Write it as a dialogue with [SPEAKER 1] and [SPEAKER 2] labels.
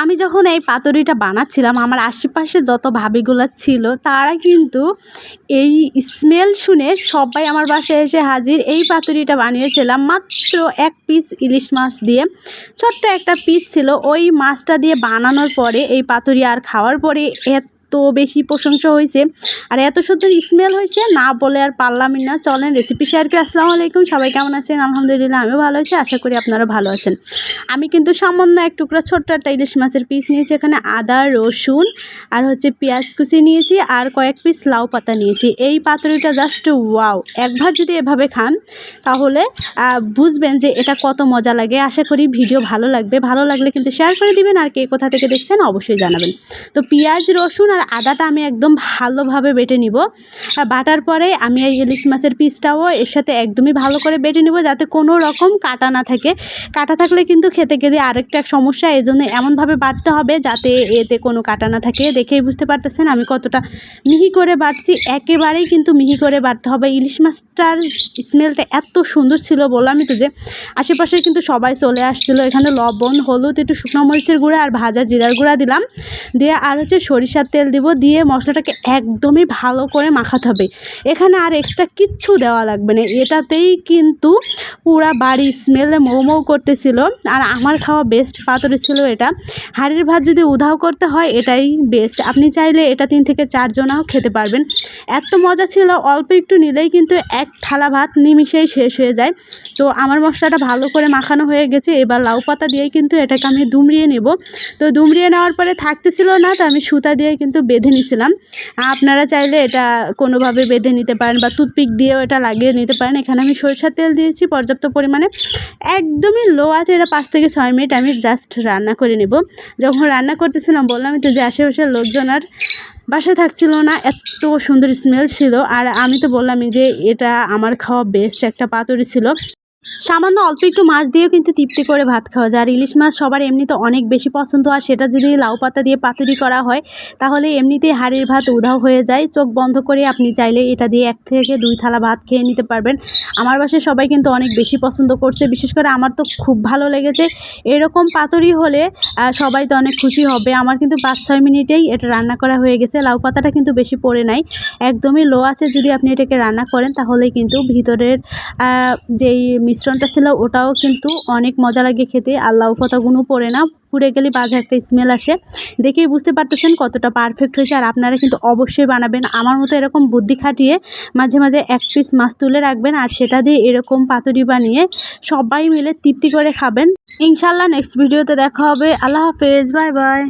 [SPEAKER 1] আমি যখন এই পাতুরিটা বানাচ্ছিলাম আমার আশেপাশে যত ভাবিগুলো ছিল তারা কিন্তু এই স্মেল শুনে সবাই আমার বাসায় এসে হাজির। এই পাতুরিটা বানিয়েছিলাম মাত্র 1 পিস ইলিশ মাছ দিয়ে। ছোট্ট একটা পিস ছিল, ওই মাছটা দিয়ে বানানোর পরে এই পাতুরি আর খাওয়ার পরে এত বেশি প্রশংসা হয়েছে আর এত সুন্দর স্মেল হয়েছে, না বলে আর পারলামই না। চলেন রেসিপি শেয়ার করি। আসসালামু আলাইকুম, সবাই কেমন আছেন? আলহামদুলিল্লাহ আমিও ভালো আছি, আশা করি আপনারা ভালো আছেন। আমি কিন্তু সামান্য এক টুকরা ছোট্ট একটা ইলিশ মাছের পিস নিয়েছি, এখানে আদা রসুন আর হচ্ছে পেঁয়াজ কুচি নিয়েছি আর কয়েক পিস লাউ পাতা নিয়েছি। এই পাতুরিটা জাস্ট ওয়াও, একবার যদি এভাবে খান তাহলে বুঝবেন যে এটা কত মজা লাগে। আশা করি ভিডিও ভালো লাগবে, ভালো লাগলে কিন্তু শেয়ার করে দিবেন আর কে কোথা থেকে দেখছেন অবশ্যই জানাবেন। তো পেঁয়াজ রসুন আর আদাটা আমি একদম ভালোভাবে বেটে নিব। বাটার পরে আমি এই ইলিশ মাছের পিসটাও এর সাথে একদমই ভালো করে বেটে নিব যাতে কোনো রকম কাটা না থাকে। কাটা থাকলে কিন্তু খেতে খেতে আরেকটা সমস্যা, এই জন্য এমনভাবে বাটতে হবে যাতে এতে কোনো কাটা না থাকে। দেখেই বুঝতে পারতেছেন আমি কতটা মিহি করে বাটছি, একেবারেই কিন্তু মিহি করে বাটতে হবে। ইলিশ মাছটার স্মেলটা এত সুন্দর ছিল, বললামই তো যে আশেপাশে কিন্তু সবাই চলে আসছিলো। এখানে লবণ হলুদ একটু শুকনো মরিচের গুঁড়া আর ভাজা জিরার গুঁড়া দিলাম, দিয়ে আর হচ্ছে সরিষার তেল দিব, দিয়ে মশলাটাকে একদমই ভালো করে মাখাতে হবে। এখানে আর এক্সট্রা কিচ্ছু দেওয়া লাগবে না, এটাতেই কিন্তু পুরা বাড়ি স্মেলে মৌ মৌ করতেছিল। আর আমার খাওয়া বেস্ট পাতুরি ছিল এটা। হাঁড়ির ভাত যদি উধাও করতে হয় এটাই বেস্ট, আপনি চাইলে এটা 3 থেকে 4 জনাও খেতে পারবেন। এত মজা ছিল, অল্প একটু নিলেই কিন্তু এক থালা ভাত নিমিষেই শেষ হয়ে যায়। তো আমার মশলাটা ভালো করে মাখানো হয়ে গেছে, এবার লাউ পাতা দিয়ে কিন্তু এটাকে আমি দুমড়িয়ে নেব। তো দুমড়িয়ে নেওয়ার পরে থাকতেছিল না, তো আমি সুতা দিয়ে কিন্তু বেঁধে নিছিলাম। আপনারা চাইলে এটা কোনোভাবে বেঁধে নিতে পারেন বা টুথপিক দিয়েও এটা লাগিয়ে নিতে পারেন। এখানে আমি সরিষার তেল দিয়েছি পর্যাপ্ত পরিমাণে, একদমই লো আছে। এটা 5 থেকে 6 মিনিট আমি জাস্ট রান্না করে নেব। যখন রান্না করতেছিলাম বললামই তো যে আশেপাশের লোকজন আর বাসায় থাকছিল না, এত সুন্দর স্মেল ছিল। আর আমি তো বললামই যে এটা আমার খাওয়া বেস্ট একটা পাতুরি ছিল। সামান্য অল্প একটু মাছ দিয়েও কিন্তু তৃপ্তি করে ভাত খাওয়া যায়। আর ইলিশ মাছ সবার এমনিতে অনেক বেশি পছন্দ, আর সেটা যদি লাউ পাতা দিয়ে পাতুরি করা হয় তাহলে এমনিতেই হাঁড়ির ভাত উধাও হয়ে যায়। চোখ বন্ধ করে আপনি চাইলে এটা দিয়ে 1 থেকে 2 থালা ভাত খেয়ে নিতে পারবেন। আমার বাসায় সবাই কিন্তু অনেক বেশি পছন্দ করছে, বিশেষ করে আমার তো খুব ভালো লেগেছে। এরকম পাতুরি হলে সবাই তো অনেক খুশি হবে। আমার কিন্তু 5-6 মিনিটেই এটা রান্না করা হয়ে গেছে। লাউ পাতাটা কিন্তু বেশি পড়ে নাই, একদমই লো আছে। যদি আপনি এটাকে রান্না করেন তাহলে কিন্তু ভিতরের যেই মিশ্রণটা ছিল ওটাও কিন্তু অনেক মজা লাগে খেতে, আর লাউ পাতাগুলো পড়ে না, পুড়ে গেলে বাজে একটা স্মেল আসে। দেখেই বুঝতে পারতেছেন কতটা পারফেক্ট হয়েছে। আর আপনারা কিন্তু অবশ্যই বানাবেন আমার মতো, এরকম বুদ্ধি খাটিয়ে মাঝে মাঝে 1 পিস মাছ তুলে রাখবেন আর সেটা দিয়ে এরকম পাতুরি বানিয়ে সবাই মিলে তৃপ্তি করে খাবেন। ইনশাল্লাহ নেক্সট ভিডিওতে দেখা হবে। আল্লাহ হাফেজ, বাই বাই।